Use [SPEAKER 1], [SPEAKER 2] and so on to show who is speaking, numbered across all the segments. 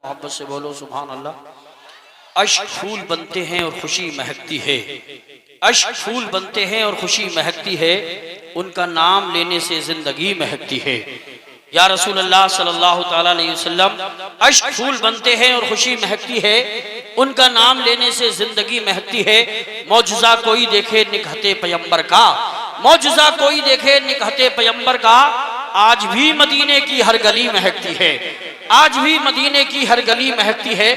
[SPEAKER 1] मोहब्बत से बोलो सुभान अल्लाह। अश्क फूल बनते हैं और खुशी महकती है, अश्क फूल बनते हैं और खुशी महकती है, उनका नाम लेने से जिंदगी महकती है। या रसूल अल्लाह सल्लल्लाहु तआला अलैहि वसल्लम, अश्क फूल बनते हैं और खुशी महकती है, उनका नाम लेने से जिंदगी महकती है। मौजज़ा कोई देखे निकहते पैगंबर का, मौजज़ा कोई देखे निकहते पैगंबर का, आज भी मदीने की हर गली महकती है, आज भी मदीने की हर गली महकती है।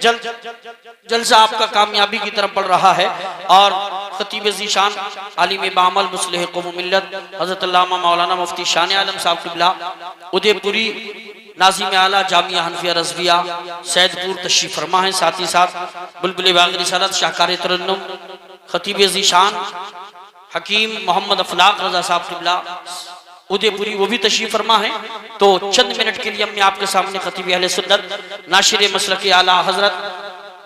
[SPEAKER 1] जलसा आपका कामयाबी की तरफ बढ़ रहा है और खतीब ज़ीशान आलिम बामल मुस्लिह कौम मिल्लत हज़रत अल्लामा मौलाना मुफ्ती शान आलम साहब क़िबला उदयपुरी नाज़िम आला जामिया हनफिया रज़विया सैदपुर तशरीफ़ फरमा है। साथ ही साथ बुलबुल बाग़ रिसालत शाहकार तरन्नुम खतीब ज़ीशान हकीम मोहम्मद अफलाक रज़ा साहब क़िबला उदयपुरी वो भी तशरीफ़ फरमा है। तो चंद मिनट के लिए मैं आपके सामने खतीब अहले सुन्नत नाशिर मसलक आला हज़रत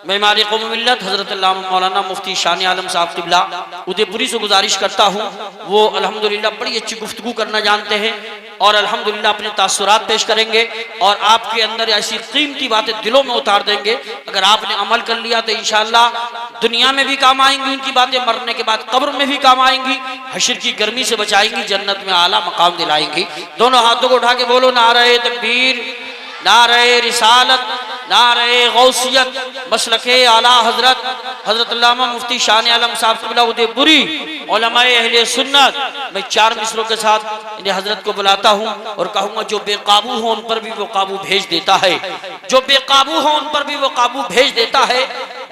[SPEAKER 1] मेमार कौम मिल्लत हज़रत अल्लामा मौलाना मुफ्ती शान आलम साहब क़िबला उदयपुरी से गुजारिश करता हूँ, वो अल्हम्दुलिल्लाह बड़ी अच्छी गुफ्तगू करना जानते हैं और अल्हम्दुलिल्लाह अपने तासुरात पेश करेंगे और आपके अंदर ऐसी कीमती बातें दिलों में उतार देंगे। अगर आपने अमल कर लिया तो इंशाअल्लाह दुनिया में भी काम आएंगी उनकी बातें, मरने के बाद कब्र में भी काम आएंगी, हश्र की गर्मी से बचाएंगी, जन्नत में आला मकाम दिलाएंगी। दोनों हाथों को उठा के बोलो नारे तकबीर, नारे रिसालत, नारे गौसियत, मसलके आला हजरत हजरत अल्लामा मुफ्ती शान आलम साहब क़िबला उदयपुरी उलमाए अहले सुन्नत। मैं चार मिसरों के साथ इन्हें हजरत को बुलाता हूँ और कहूँगा जो बेकाबू हो उन पर भी वो काबू भेज देता है, जो बेकाबू हो उन पर भी वो काबू भेज देता है।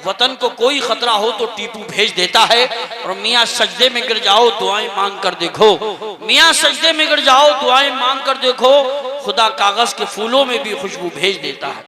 [SPEAKER 1] वतन को कोई खतरा हो तो टीपू भेज देता है। और मियाँ सजदे में गिर जाओ दुआएं मांग कर देखो, मियाँ सजदे में गिर जाओ दुआएं मांग कर देखो, खुदा कागज के फूलों में भी खुशबू भेज देता है।